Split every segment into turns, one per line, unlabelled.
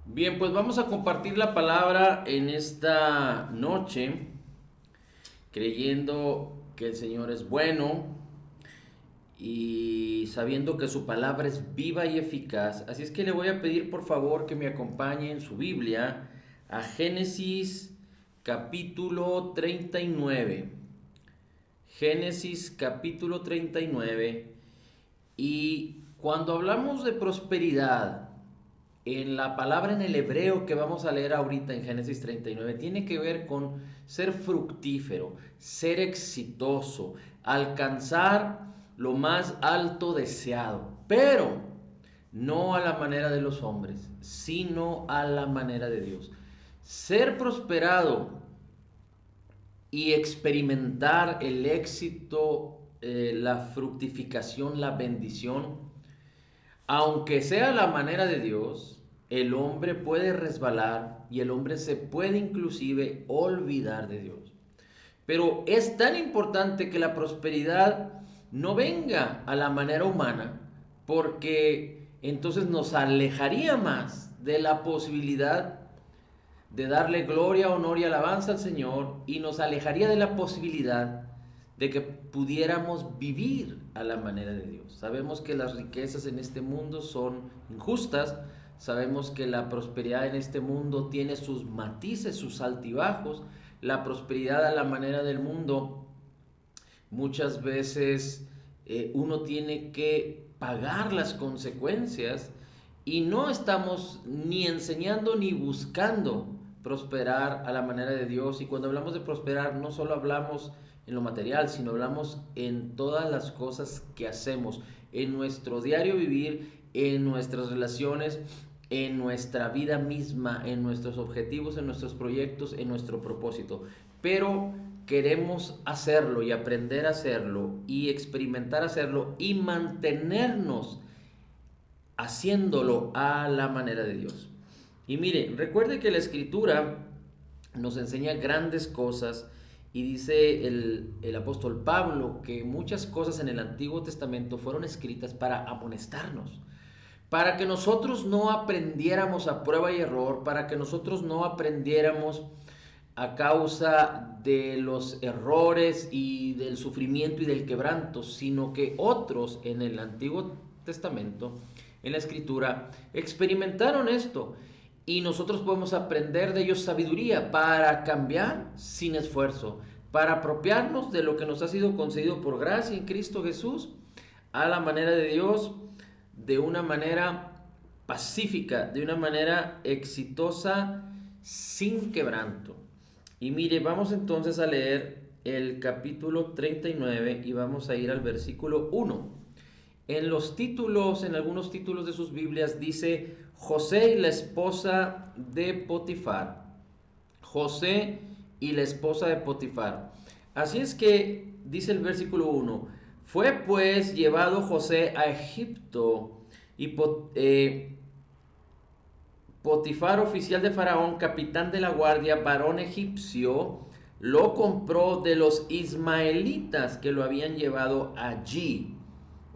Bien, pues vamos a compartir la palabra en esta noche, creyendo que el Señor es bueno y sabiendo que su palabra es viva y eficaz. Así es que le voy a pedir por favor que me acompañe en su Biblia a Génesis capítulo 39. Génesis capítulo 39. Y cuando hablamos de prosperidad, en la palabra en el hebreo que vamos a leer ahorita en Génesis 39, tiene que ver con ser fructífero, ser exitoso, alcanzar lo más alto deseado, pero no a la manera de los hombres, sino a la manera de Dios. Ser prosperado y experimentar el éxito, la fructificación, la bendición, aunque sea la manera de Dios, el hombre puede resbalar y el hombre se puede inclusive olvidar de Dios. Pero es tan importante que la prosperidad no venga a la manera humana, porque entonces nos alejaría más de la posibilidad de darle gloria, honor y alabanza al Señor, y nos alejaría de la posibilidad de que pudiéramos vivir a la manera de Dios. Sabemos que las riquezas en este mundo son injustas, sabemos que la prosperidad en este mundo tiene sus matices, sus altibajos. La prosperidad a la manera del mundo muchas veces uno tiene que pagar las consecuencias, y no estamos ni enseñando ni buscando prosperar a la manera de Dios. Y cuando hablamos de prosperar, no solo hablamos en lo material, sino hablamos en todas las cosas que hacemos, en nuestro diario vivir, en nuestras relaciones, en nuestra vida misma, en nuestros objetivos, en nuestros proyectos, en nuestro propósito. Pero queremos hacerlo y aprender a hacerlo y experimentar hacerlo y mantenernos haciéndolo a la manera de Dios. Y mire, recuerde que la escritura nos enseña grandes cosas, y dice el apóstol Pablo que muchas cosas en el Antiguo Testamento fueron escritas para amonestarnos, para que nosotros no aprendiéramos a prueba y error, para que nosotros no aprendiéramos a causa de los errores y del sufrimiento y del quebranto, sino que otros en el Antiguo Testamento, en la Escritura, experimentaron esto, y nosotros podemos aprender de ellos sabiduría para cambiar sin esfuerzo, para apropiarnos de lo que nos ha sido concedido por gracia en Cristo Jesús a la manera de Dios, de una manera pacífica, de una manera exitosa, sin quebranto. Y mire, vamos entonces a leer el capítulo 39 y vamos a ir al versículo 1. En los títulos, en algunos títulos de sus Biblias dice José y la esposa de Potifar. José y la esposa de Potifar. Así es que dice el versículo 1. Fue pues llevado José a Egipto, y Potifar, oficial de Faraón, capitán de la guardia, varón egipcio, lo compró de los ismaelitas que lo habían llevado allí,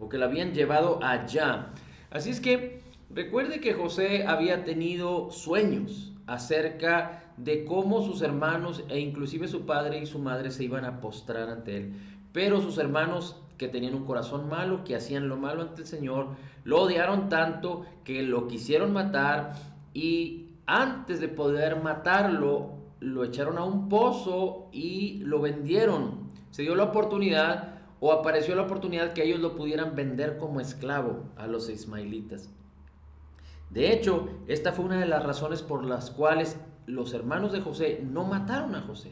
o que lo habían llevado allá. Así es que recuerde que José había tenido sueños acerca de cómo sus hermanos e inclusive su padre y su madre se iban a postrar ante él. Pero sus hermanos, que tenían un corazón malo, que hacían lo malo ante el Señor, lo odiaron tanto que lo quisieron matar, y antes de poder matarlo, lo echaron a un pozo y lo vendieron. Se dio la oportunidad, o apareció la oportunidad, que ellos lo pudieran vender como esclavo a los ismaelitas. De hecho, esta fue una de las razones por las cuales los hermanos de José no mataron a José,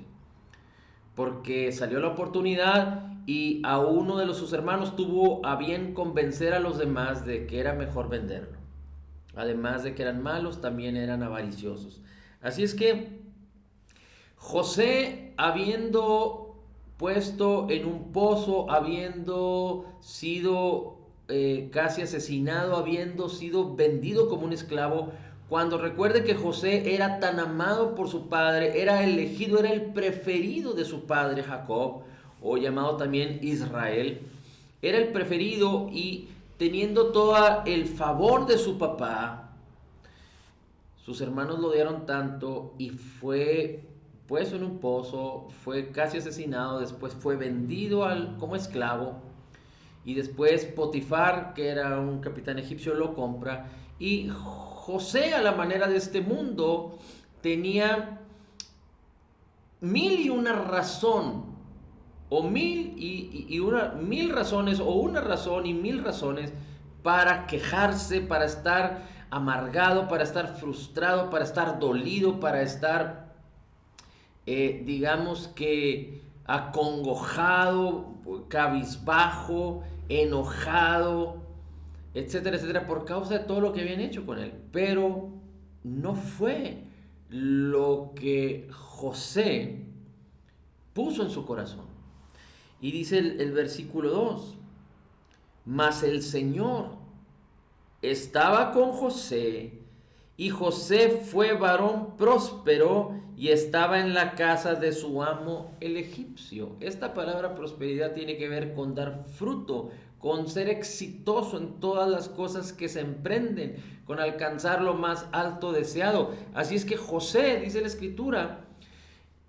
porque salió la oportunidad y a uno de sus hermanos tuvo a bien convencer a los demás de que era mejor venderlo. Además de que eran malos, también eran avariciosos. Así es que José, habiendo puesto en un pozo, habiendo sido casi asesinado, habiendo sido vendido como un esclavo, cuando recuerde que José era tan amado por su padre, era elegido, era el preferido de su padre Jacob, o llamado también Israel, era el preferido, y teniendo todo el favor de su papá, sus hermanos lo odiaron tanto y fue puesto en un pozo, fue casi asesinado, después fue vendido como esclavo y después Potifar, que era un capitán egipcio, lo compra y José, a la manera de este mundo, tenía mil y una razón o mil razones o una razón y mil razones para quejarse, para estar amargado, para estar frustrado, para estar dolido, para estar, digamos que acongojado, cabizbajo, enojado, etcétera, etcétera, por causa de todo lo que habían hecho con él. Pero no fue lo que José puso en su corazón. Y dice el versículo 2, mas el Señor estaba con José, y José fue varón próspero y estaba en la casa de su amo el egipcio. Esta palabra prosperidad tiene que ver con dar fruto, con ser exitoso en todas las cosas que se emprenden, con alcanzar lo más alto deseado. Así es que José, dice la Escritura,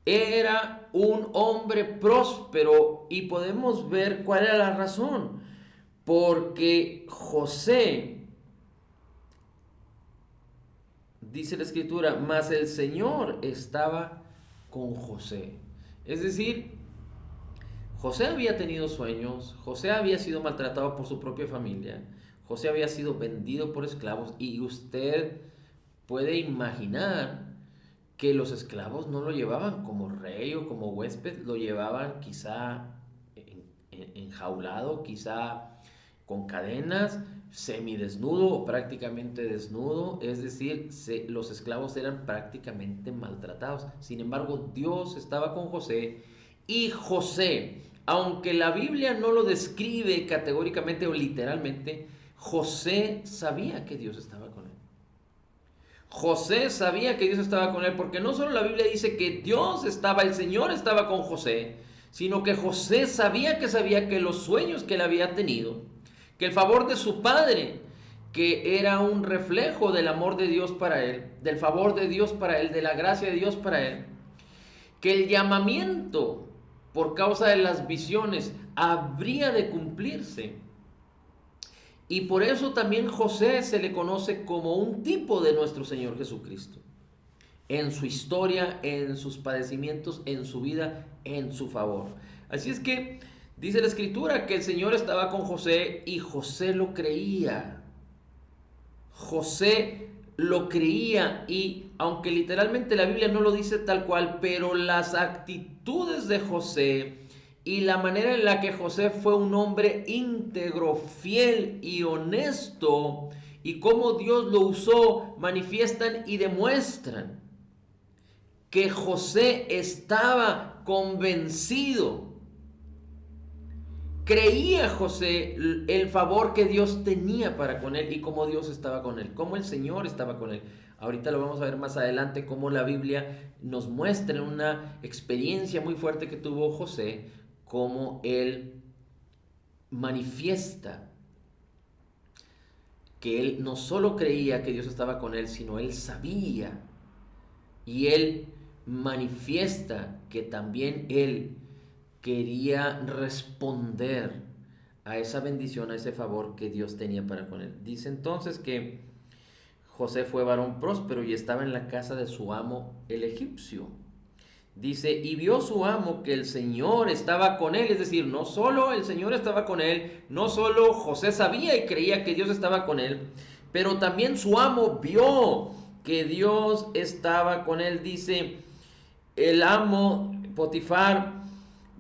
era un hombre próspero y podemos ver cuál era la razón. Porque José, dice la Escritura, mas el Señor estaba con José. Es decir, José había tenido sueños, José había sido maltratado por su propia familia, José había sido vendido por esclavos y usted puede imaginar que los esclavos no lo llevaban como rey o como huésped, lo llevaban quizá enjaulado, quizá con cadenas, semidesnudo o prácticamente desnudo, es decir, los esclavos eran prácticamente maltratados. Sin embargo, Dios estaba con José y José, aunque la Biblia no lo describe categóricamente o literalmente, José sabía que Dios estaba con él. José sabía que Dios estaba con él, porque no solo la Biblia dice que Dios estaba, el Señor estaba con José, sino que José sabía que los sueños que él había tenido, que el favor de su padre, que era un reflejo del amor de Dios para él, del favor de Dios para él, de la gracia de Dios para él, que el llamamiento por causa de las visiones habría de cumplirse. Y por eso también José se le conoce como un tipo de nuestro Señor Jesucristo. En su historia, en sus padecimientos, en su vida, en su favor. Así es que dice la Escritura que el Señor estaba con José y José lo creía. José lo creía y aunque literalmente la Biblia no lo dice tal cual, pero las actitudes de José y la manera en la que José fue un hombre íntegro, fiel y honesto, y cómo Dios lo usó, manifiestan y demuestran que José estaba convencido. Creía José el favor que Dios tenía para con él y cómo Dios estaba con él, cómo el Señor estaba con él. Ahorita lo vamos a ver más adelante, cómo la Biblia nos muestra una experiencia muy fuerte que tuvo José, cómo él manifiesta que él no solo creía que Dios estaba con él, sino él sabía. Y él manifiesta que también él quería responder a esa bendición, a ese favor que Dios tenía para con él. Dice entonces que José fue varón próspero y estaba en la casa de su amo el egipcio. Dice, y vio su amo que el Señor estaba con él, es decir, no solo el Señor estaba con él, no solo José sabía y creía que Dios estaba con él, pero también su amo vio que Dios estaba con él. Dice, el amo Potifar,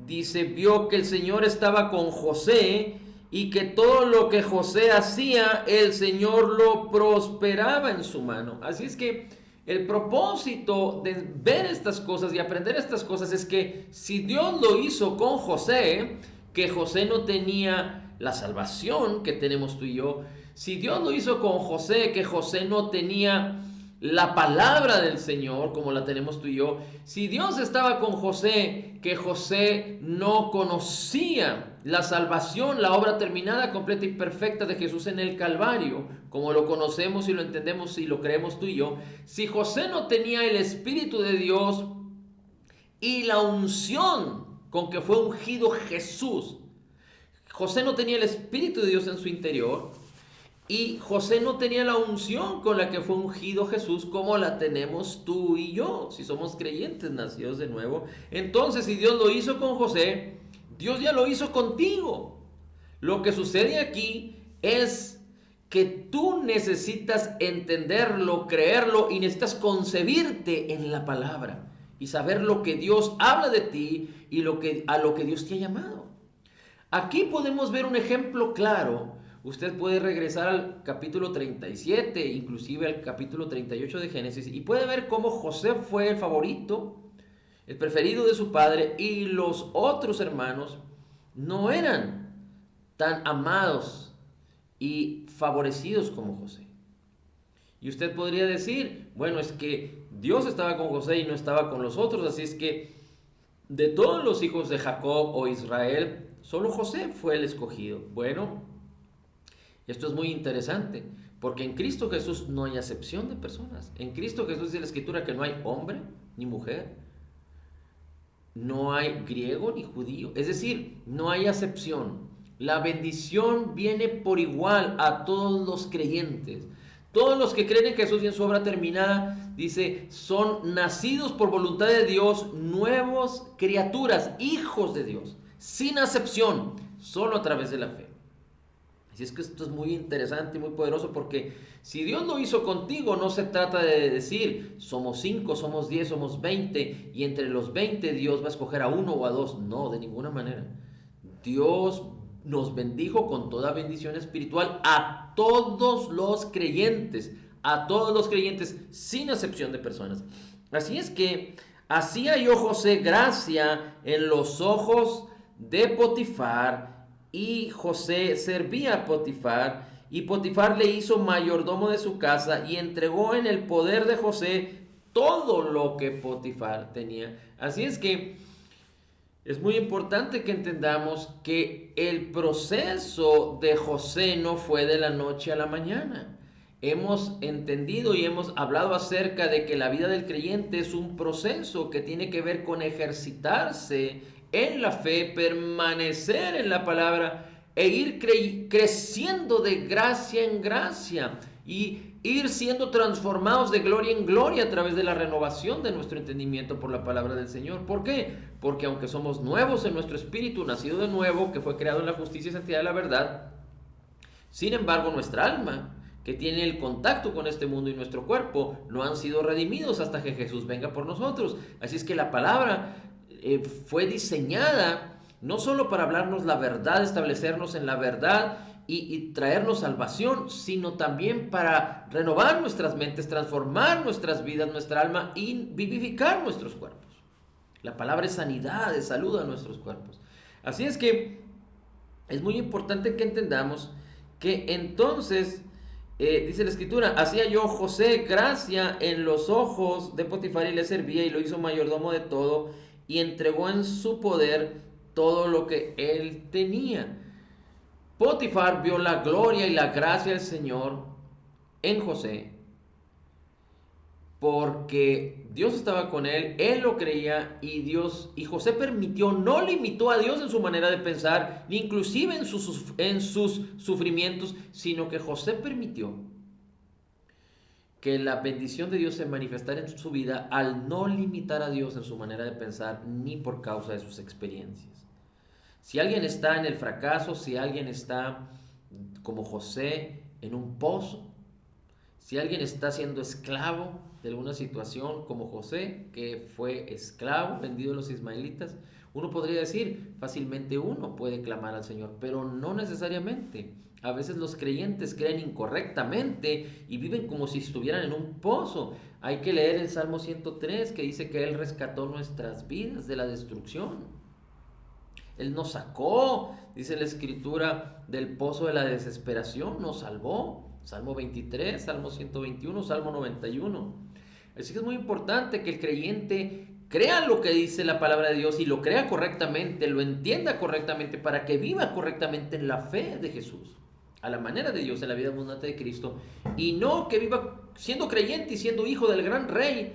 dice, vio que el Señor estaba con José y que todo lo que José hacía, el Señor lo prosperaba en su mano. Así es que el propósito de ver estas cosas y aprender estas cosas es que si Dios lo hizo con José, que José no tenía la salvación que tenemos tú y yo, si Dios lo hizo con José, que José no tenía la palabra del Señor, como la tenemos tú y yo, si Dios estaba con José, que José no conocía la salvación, la obra terminada, completa y perfecta de Jesús en el Calvario, como lo conocemos y lo entendemos y lo creemos tú y yo, si José no tenía el Espíritu de Dios y la unción con que fue ungido Jesús, José no tenía el Espíritu de Dios en su interior, y José no tenía la unción con la que fue ungido Jesús como la tenemos tú y yo, si somos creyentes nacidos de nuevo. Entonces, si Dios lo hizo con José, Dios ya lo hizo contigo. Lo que sucede aquí es que tú necesitas entenderlo, creerlo y necesitas concebirte en la palabra y saber lo que Dios habla de ti y a lo que Dios te ha llamado. Aquí podemos ver un ejemplo claro. Usted puede regresar al capítulo 37, inclusive al capítulo 38 de Génesis, y puede ver cómo José fue el favorito, el preferido de su padre, y los otros hermanos no eran tan amados y favorecidos como José. Y usted podría decir, bueno, es que Dios estaba con José y no estaba con los otros, así es que de todos los hijos de Jacob o Israel, solo José fue el escogido. Bueno, esto es muy interesante, porque en Cristo Jesús no hay acepción de personas. En Cristo Jesús dice la Escritura que no hay hombre ni mujer, no hay griego ni judío, es decir, no hay acepción. La bendición viene por igual a todos los creyentes. Todos los que creen en Jesús y en su obra terminada, dice, son nacidos por voluntad de Dios, nuevos criaturas, hijos de Dios, sin acepción, solo a través de la fe. Así es que esto es muy interesante y muy poderoso, porque si Dios lo hizo contigo, no se trata de decir somos 5, somos 10, somos 20 y entre los 20 Dios va a escoger a uno o a dos. No, de ninguna manera. Dios nos bendijo con toda bendición espiritual a todos los creyentes, sin acepción de personas. Así es que así halló José gracia en los ojos de Potifar. Y José servía a Potifar, y Potifar le hizo mayordomo de su casa y entregó en el poder de José todo lo que Potifar tenía. Así es que es muy importante que entendamos que el proceso de José no fue de la noche a la mañana. Hemos entendido y hemos hablado acerca de que la vida del creyente es un proceso que tiene que ver con ejercitarse en la fe, permanecer en la palabra e ir creciendo de gracia en gracia y ir siendo transformados de gloria en gloria a través de la renovación de nuestro entendimiento por la palabra del Señor. ¿Por qué? Porque aunque somos nuevos en nuestro espíritu, nacido de nuevo, que fue creado en la justicia y santidad de la verdad, sin embargo nuestra alma, que tiene el contacto con este mundo, y nuestro cuerpo no han sido redimidos hasta que Jesús venga por nosotros. Así es que la palabra fue diseñada no solo para hablarnos la verdad, establecernos en la verdad y traernos salvación, sino también para renovar nuestras mentes, transformar nuestras vidas, nuestra alma y vivificar nuestros cuerpos. La palabra es sanidad, es salud a nuestros cuerpos. Así es que es muy importante que entendamos que entonces, dice la Escritura, así halló José gracia en los ojos de Potifar y le servía y lo hizo mayordomo de todo y entregó en su poder todo lo que él tenía. Potifar vio la gloria y la gracia del Señor en José, porque Dios estaba con él lo creía, y José permitió, no limitó a Dios en su manera de pensar, ni inclusive en sus sufrimientos, sino que José permitió que la bendición de Dios se manifestara en su vida al no limitar a Dios en su manera de pensar, ni por causa de sus experiencias. Si alguien está en el fracaso, si alguien está como José en un pozo, si alguien está siendo esclavo de alguna situación como José, que fue esclavo, vendido a los ismaelitas, uno podría decir, fácilmente uno puede clamar al Señor, pero no necesariamente. A veces los creyentes creen incorrectamente y viven como si estuvieran en un pozo. Hay que leer el Salmo 103, que dice que Él rescató nuestras vidas de la destrucción. Él nos sacó, dice la Escritura, del pozo de la desesperación, nos salvó. Salmo 23, Salmo 121, Salmo 91. Así que es muy importante que el creyente crea lo que dice la palabra de Dios y lo crea correctamente, lo entienda correctamente para que viva correctamente en la fe de Jesús, a la manera de Dios, en la vida abundante de Cristo, y no que viva siendo creyente y siendo hijo del gran rey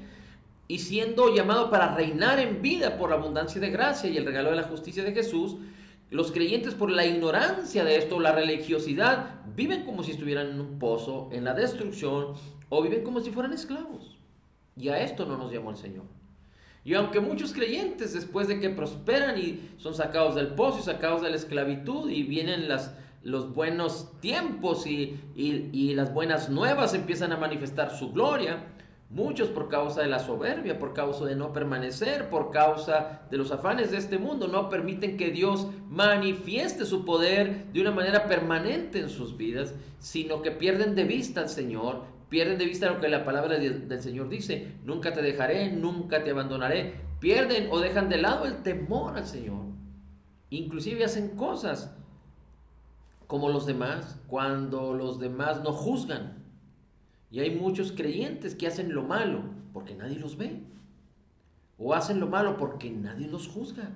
y siendo llamado para reinar en vida por la abundancia de gracia y el regalo de la justicia de Jesús. Los creyentes, por la ignorancia de esto, la religiosidad, viven como si estuvieran en un pozo, en la destrucción, o viven como si fueran esclavos. Y a esto no nos llamó el Señor. Y aunque muchos creyentes, después de que prosperan y son sacados del pozo y sacados de la esclavitud, y vienen los buenos tiempos y las buenas nuevas, empiezan a manifestar su gloria, muchos, por causa de la soberbia, por causa de no permanecer, por causa de los afanes de este mundo, no permiten que Dios manifieste su poder de una manera permanente en sus vidas, sino que pierden de vista al Señor, pierden de vista lo que la palabra del Señor dice: nunca te dejaré, nunca te abandonaré. Pierden o dejan de lado el temor al Señor. Inclusive hacen cosas como los demás, cuando los demás no juzgan. Y hay muchos creyentes que hacen lo malo porque nadie los ve, o hacen lo malo porque nadie los juzga.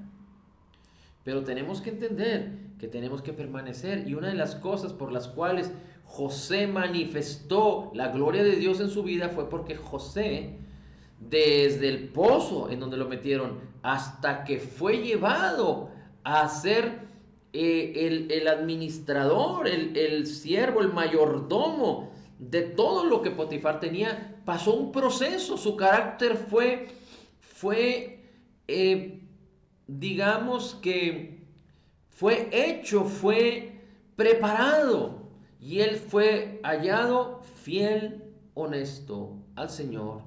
Pero tenemos que entender que tenemos que permanecer, y una de las cosas por las cuales José manifestó la gloria de Dios en su vida fue porque José, desde el pozo en donde lo metieron hasta que fue llevado a ser el administrador, el siervo, el mayordomo de todo lo que Potifar tenía, pasó un proceso. Su carácter digamos que fue hecho, fue preparado, y él fue hallado fiel, honesto al Señor,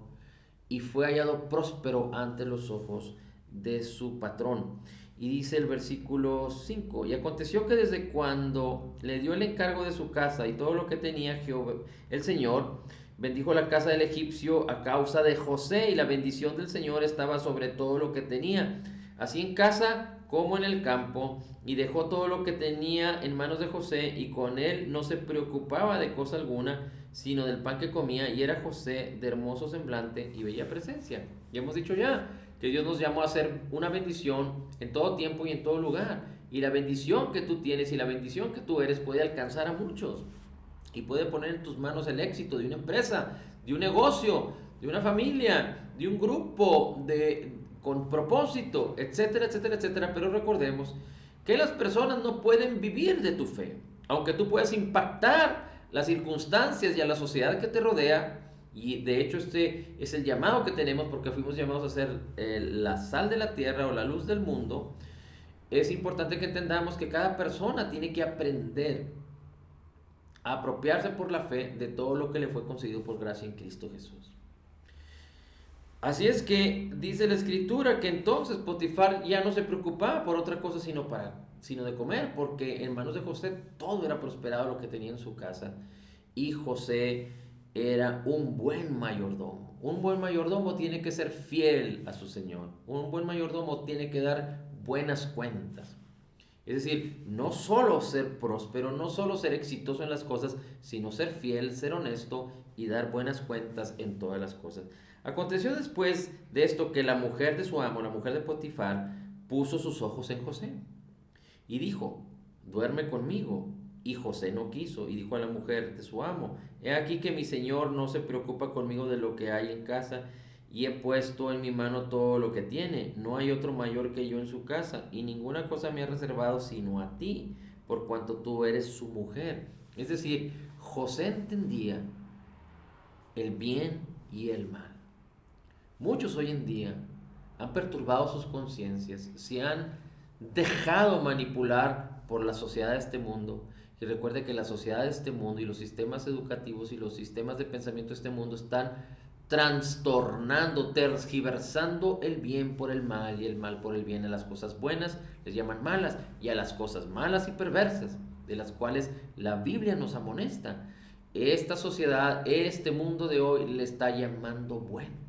y fue hallado próspero ante los ojos de su patrón. Y dice el versículo 5: y aconteció que desde cuando le dio el encargo de su casa y todo lo que tenía, Jehová, el Señor, bendijo la casa del egipcio a causa de José, y la bendición del Señor estaba sobre todo lo que tenía, así en casa como en el campo. Y dejó todo lo que tenía en manos de José, y con él no se preocupaba de cosa alguna, sino del pan que comía. Y era José de hermoso semblante y bella presencia. Ya hemos dicho ya que Dios nos llamó a ser una bendición en todo tiempo y en todo lugar. Y la bendición que tú tienes y la bendición que tú eres puede alcanzar a muchos. Y puede poner en tus manos el éxito de una empresa, de un negocio, de una familia, de un grupo con propósito, etcétera, etcétera, etcétera. Pero recordemos que las personas no pueden vivir de tu fe. Aunque tú puedas impactar las circunstancias y a la sociedad que te rodea, y de hecho este es el llamado que tenemos, porque fuimos llamados a ser la sal de la tierra o la luz del mundo. Es importante que entendamos que cada persona tiene que aprender a apropiarse por la fe de todo lo que le fue concedido por gracia en Cristo Jesús. Así es que dice la escritura que entonces Potifar ya no se preocupaba por otra cosa sino de comer, porque en manos de José todo era prosperado lo que tenía en su casa, y José era un buen mayordomo. Un buen mayordomo tiene que ser fiel a su Señor. Un buen mayordomo tiene que dar buenas cuentas. Es decir, no solo ser próspero, no solo ser exitoso en las cosas, sino ser fiel, ser honesto y dar buenas cuentas en todas las cosas. Aconteció después de esto que la mujer de su amo, la mujer de Potifar, puso sus ojos en José y dijo: duerme conmigo. Y José no quiso, y dijo a la mujer de su amo: he aquí que mi señor no se preocupa conmigo de lo que hay en casa, y he puesto en mi mano todo lo que tiene. No hay otro mayor que yo en su casa, y ninguna cosa me ha reservado sino a ti, por cuanto tú eres su mujer. Es decir, José entendía el bien y el mal. Muchos hoy en día han perturbado sus conciencias, se han dejado manipular por la sociedad de este mundo. Y recuerde que la sociedad de este mundo y los sistemas educativos y los sistemas de pensamiento de este mundo están trastornando, tergiversando el bien por el mal y el mal por el bien. A las cosas buenas les llaman malas, y a las cosas malas y perversas, de las cuales la Biblia nos amonesta, esta sociedad, este mundo de hoy le está llamando bueno.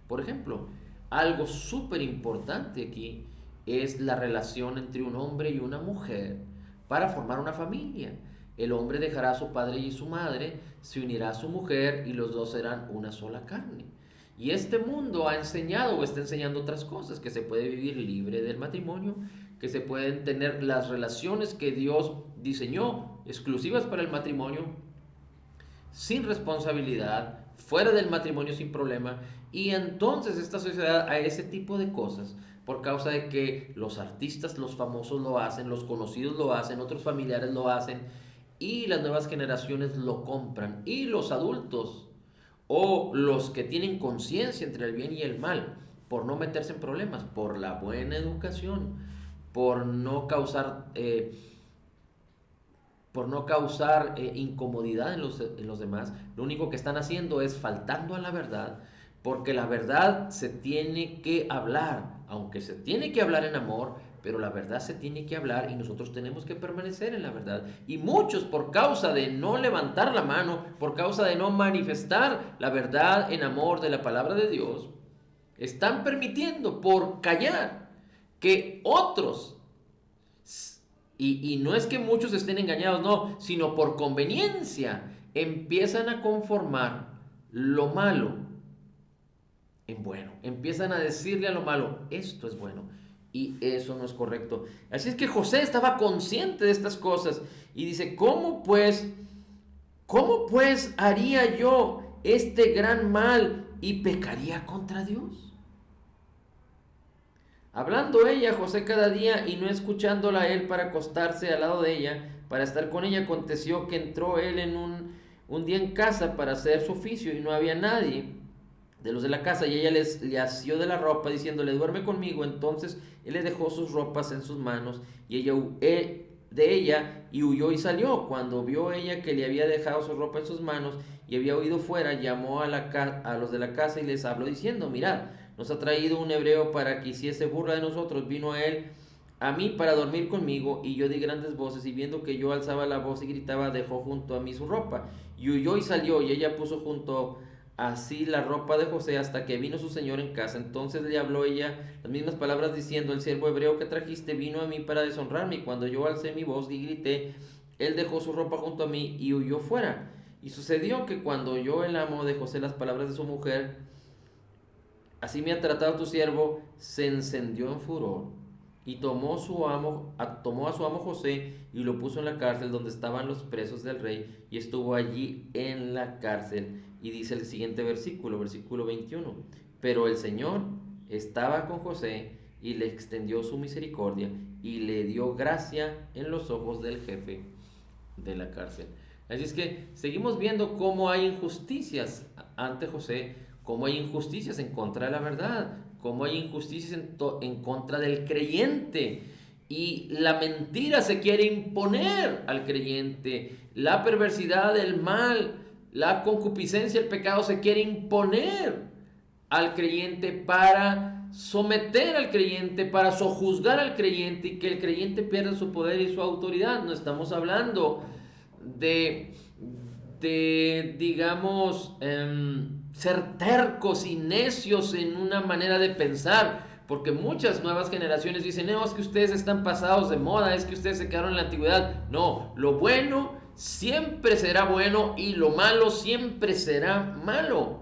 Por ejemplo, algo súper importante aquí es la relación entre un hombre y una mujer para formar una familia. El hombre dejará a su padre y su madre, se unirá a su mujer y los dos serán una sola carne. Y este mundo ha enseñado o está enseñando otras cosas, que se puede vivir libre del matrimonio, que se pueden tener las relaciones que Dios diseñó exclusivas para el matrimonio, sin responsabilidad, fuera del matrimonio sin problema. Y entonces esta sociedad a ese tipo de cosas, por causa de que los artistas, los famosos lo hacen, los conocidos lo hacen, otros familiares lo hacen, y las nuevas generaciones lo compran, y los adultos o los que tienen conciencia entre el bien y el mal, por no meterse en problemas, por la buena educación, por no causar incomodidad en los demás, lo único que están haciendo es faltando a la verdad, porque la verdad se tiene que hablar, aunque se tiene que hablar en amor, pero la verdad se tiene que hablar y nosotros tenemos que permanecer en la verdad. Y muchos, por causa de no levantar la mano, por causa de no manifestar la verdad en amor de la palabra de Dios, están permitiendo por callar que otros, y no es que muchos estén engañados, no, sino por conveniencia, empiezan a conformar lo malo en bueno. Empiezan a decirle a lo malo, esto es bueno. Y eso no es correcto. Así es que José estaba consciente de estas cosas. Y dice, cómo pues haría yo este gran mal y pecaría contra Dios? Hablando ella, José cada día y no escuchándola a él para acostarse al lado de ella, para estar con ella, aconteció que entró él en un día en casa para hacer su oficio y no había nadie de los de la casa y ella le asió de la ropa diciéndole duerme conmigo. Entonces él le dejó sus ropas en sus manos y ella de ella y huyó y salió. Cuando vio ella que le había dejado su ropa en sus manos y había huido fuera, llamó a los de la casa y les habló diciendo mirad, nos ha traído un hebreo para que hiciese burla de nosotros. Vino a mí para dormir conmigo, y yo di grandes voces, y viendo que yo alzaba la voz y gritaba, dejó junto a mí su ropa, y huyó y salió, y ella puso junto así la ropa de José hasta que vino su señor en casa. Entonces le habló ella las mismas palabras diciendo, el siervo hebreo que trajiste vino a mí para deshonrarme, y cuando yo alcé mi voz y grité, él dejó su ropa junto a mí y huyó fuera. Y sucedió que cuando oyó el amo de José las palabras de su mujer, así me ha tratado tu siervo, se encendió en furor y tomó a su amo José y lo puso en la cárcel donde estaban los presos del rey, y estuvo allí en la cárcel. Y dice el siguiente versículo, versículo 21, pero el Señor estaba con José y le extendió su misericordia y le dio gracia en los ojos del jefe de la cárcel. Así es que seguimos viendo cómo hay injusticias ante José, cómo hay injusticias en contra de la verdad, cómo hay injusticias en contra del creyente. Y la mentira se quiere imponer al creyente, la perversidad, el mal, la concupiscencia, el pecado se quiere imponer al creyente para someter al creyente, para sojuzgar al creyente y que el creyente pierda su poder y su autoridad. No estamos hablando de digamos, ser tercos y necios en una manera de pensar, porque muchas nuevas generaciones dicen, no, es que ustedes están pasados de moda, es que ustedes se quedaron en la antigüedad. No, lo bueno siempre será bueno y lo malo siempre será malo.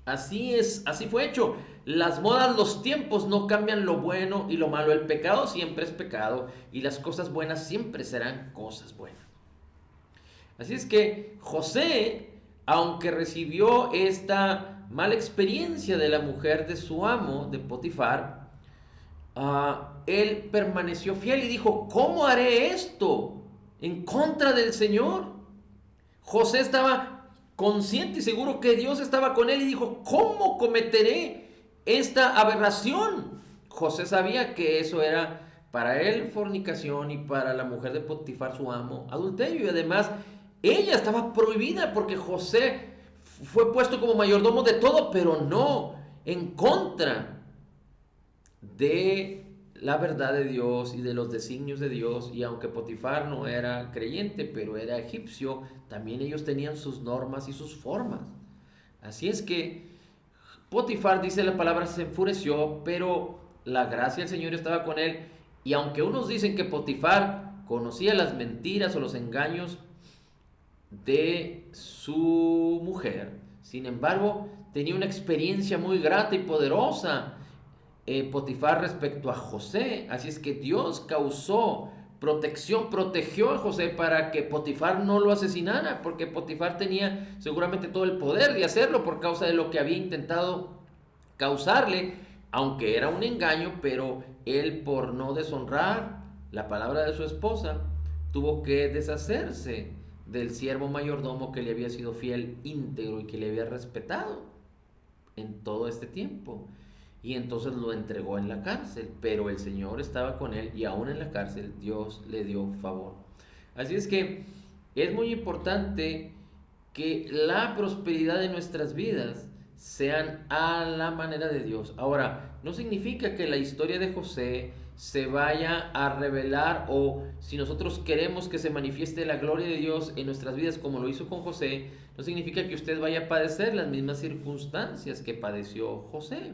Así es, así fue hecho. Las modas, los tiempos no cambian lo bueno y lo malo. El pecado siempre es pecado y las cosas buenas siempre serán cosas buenas. Así es que José, aunque recibió esta mala experiencia de la mujer de su amo, de Potifar, él permaneció fiel y dijo, ¿cómo haré esto en contra del Señor? José estaba consciente y seguro que Dios estaba con él y dijo, ¿cómo cometeré esta aberración? José sabía que eso era para él fornicación y para la mujer de Potifar, su amo, adulterio. Y además ella estaba prohibida porque José fue puesto como mayordomo de todo, pero no en contra de la verdad de Dios y de los designios de Dios. Y aunque Potifar no era creyente, pero era egipcio, también ellos tenían sus normas y sus formas. Así es que Potifar, dice la palabra, se enfureció, pero la gracia del Señor estaba con él. Y aunque unos dicen que Potifar conocía las mentiras o los engaños de su mujer. Sin embargo, tenía una experiencia muy grata y poderosa Potifar respecto a José. Así es que Dios causó protección, protegió a José para que Potifar no lo asesinara, porque Potifar tenía seguramente todo el poder de hacerlo por causa de lo que había intentado causarle, aunque era un engaño, pero él, por no deshonrar la palabra de su esposa, tuvo que deshacerse del siervo mayordomo que le había sido fiel, íntegro y que le había respetado en todo este tiempo. Y entonces lo entregó en la cárcel, pero el Señor estaba con él y aún en la cárcel Dios le dio favor. Así es que es muy importante que la prosperidad de nuestras vidas sean a la manera de Dios. Ahora, no significa que la historia de José se vaya a revelar, o si nosotros queremos que se manifieste la gloria de Dios en nuestras vidas como lo hizo con José, no significa que usted vaya a padecer las mismas circunstancias que padeció José,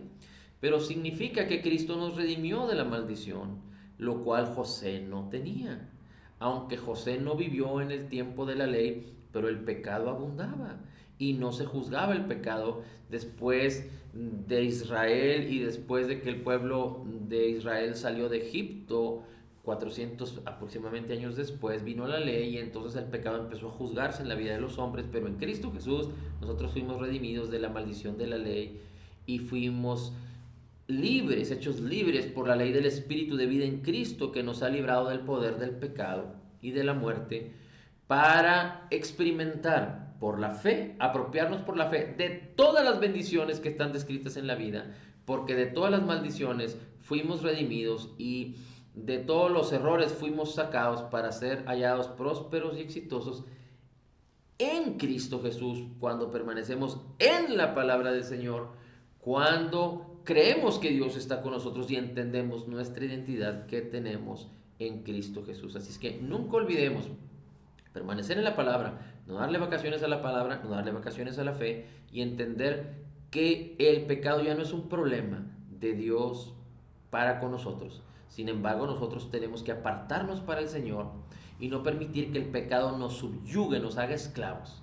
pero significa que Cristo nos redimió de la maldición, lo cual José no tenía. Aunque José no vivió en el tiempo de la ley, pero el pecado abundaba y no se juzgaba el pecado después de Israel y después de que el pueblo de Israel salió de Egipto. 400 aproximadamente años después vino la ley y entonces el pecado empezó a juzgarse en la vida de los hombres, pero en Cristo Jesús nosotros fuimos redimidos de la maldición de la ley y fuimos libres, hechos libres por la ley del Espíritu de vida en Cristo, que nos ha librado del poder del pecado y de la muerte, para experimentar por la fe, apropiarnos por la fe de todas las bendiciones que están descritas en la vida, porque de todas las maldiciones fuimos redimidos y de todos los errores fuimos sacados para ser hallados prósperos y exitosos en Cristo Jesús, cuando permanecemos en la palabra del Señor, cuando creemos que Dios está con nosotros y entendemos nuestra identidad que tenemos en Cristo Jesús. Así es que nunca olvidemos permanecer en la palabra, no darle vacaciones a la palabra, no darle vacaciones a la fe y entender que el pecado ya no es un problema de Dios para con nosotros. Sin embargo, nosotros tenemos que apartarnos para el Señor y no permitir que el pecado nos subyugue, nos haga esclavos.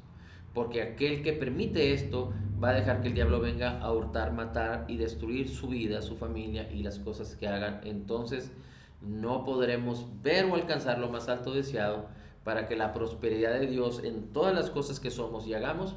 Porque aquel que permite esto va a dejar que el diablo venga a hurtar, matar y destruir su vida, su familia y las cosas que hagan. Entonces no podremos ver o alcanzar lo más alto deseado para que la prosperidad de Dios en todas las cosas que somos y hagamos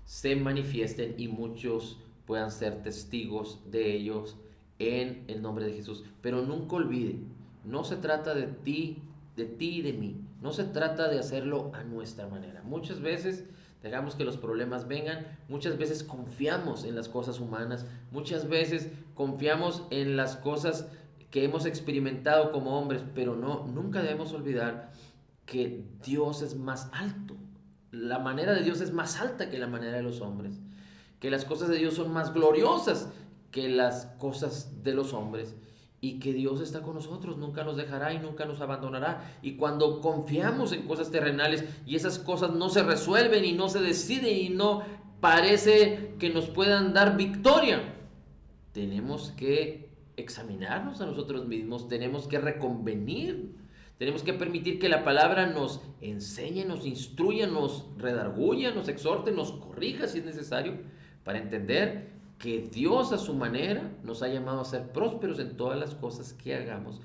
se manifiesten y muchos puedan ser testigos de ellos en el nombre de Jesús. Pero nunca olvide, no se trata de ti y de mí. No se trata de hacerlo a nuestra manera. Muchas veces dejamos que los problemas vengan, muchas veces confiamos en las cosas humanas, muchas veces confiamos en las cosas que hemos experimentado como hombres, pero nunca debemos olvidar que Dios es más alto. La manera de Dios es más alta que la manera de los hombres, que las cosas de Dios son más gloriosas que las cosas de los hombres, y que Dios está con nosotros, nunca nos dejará y nunca nos abandonará. Y cuando confiamos en cosas terrenales y esas cosas no se resuelven y no se deciden y no parece que nos puedan dar victoria, tenemos que examinarnos a nosotros mismos, tenemos que reconvenir, tenemos que permitir que la palabra nos enseñe, nos instruya, nos redarguya, nos exhorte, nos corrija si es necesario, para entender que Dios a su manera nos ha llamado a ser prósperos en todas las cosas que hagamos,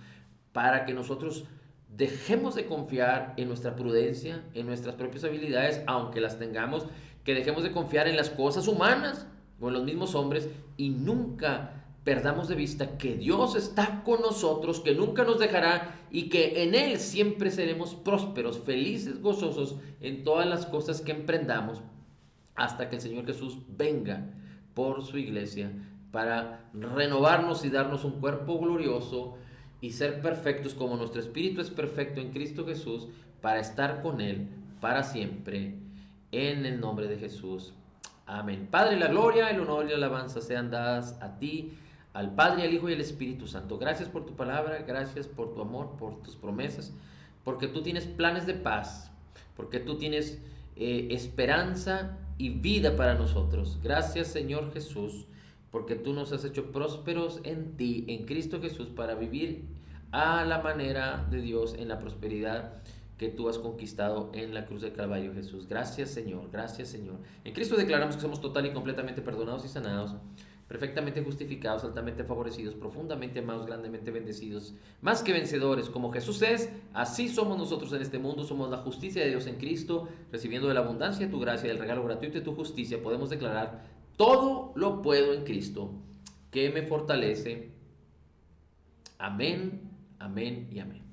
para que nosotros dejemos de confiar en nuestra prudencia, en nuestras propias habilidades, aunque las tengamos, que dejemos de confiar en las cosas humanas o en los mismos hombres, y nunca perdamos de vista que Dios está con nosotros, que nunca nos dejará y que en Él siempre seremos prósperos, felices, gozosos en todas las cosas que emprendamos, hasta que el Señor Jesús venga por su iglesia para renovarnos y darnos un cuerpo glorioso y ser perfectos como nuestro espíritu es perfecto en Cristo Jesús, para estar con Él para siempre, en el nombre de Jesús. Amén. Padre, la gloria, el honor y la alabanza sean dadas a ti, al Padre, al Hijo y al Espíritu Santo. Gracias por tu palabra, gracias por tu amor, por tus promesas, porque tú tienes planes de paz, porque tú tienes esperanza y vida para nosotros. Gracias, Señor Jesús, porque tú nos has hecho prósperos en ti, en Cristo Jesús, para vivir a la manera de Dios en la prosperidad que tú has conquistado en la cruz del Calvario, Jesús. Gracias, Señor. Gracias, Señor. En Cristo declaramos que somos total y completamente perdonados y sanados, perfectamente justificados, altamente favorecidos, profundamente amados, grandemente bendecidos, más que vencedores. Como Jesús es, así somos nosotros en este mundo. Somos la justicia de Dios en Cristo, recibiendo de la abundancia de tu gracia y del regalo gratuito de tu justicia. Podemos declarar: todo lo puedo en Cristo, que me fortalece. Amén, amén y amén.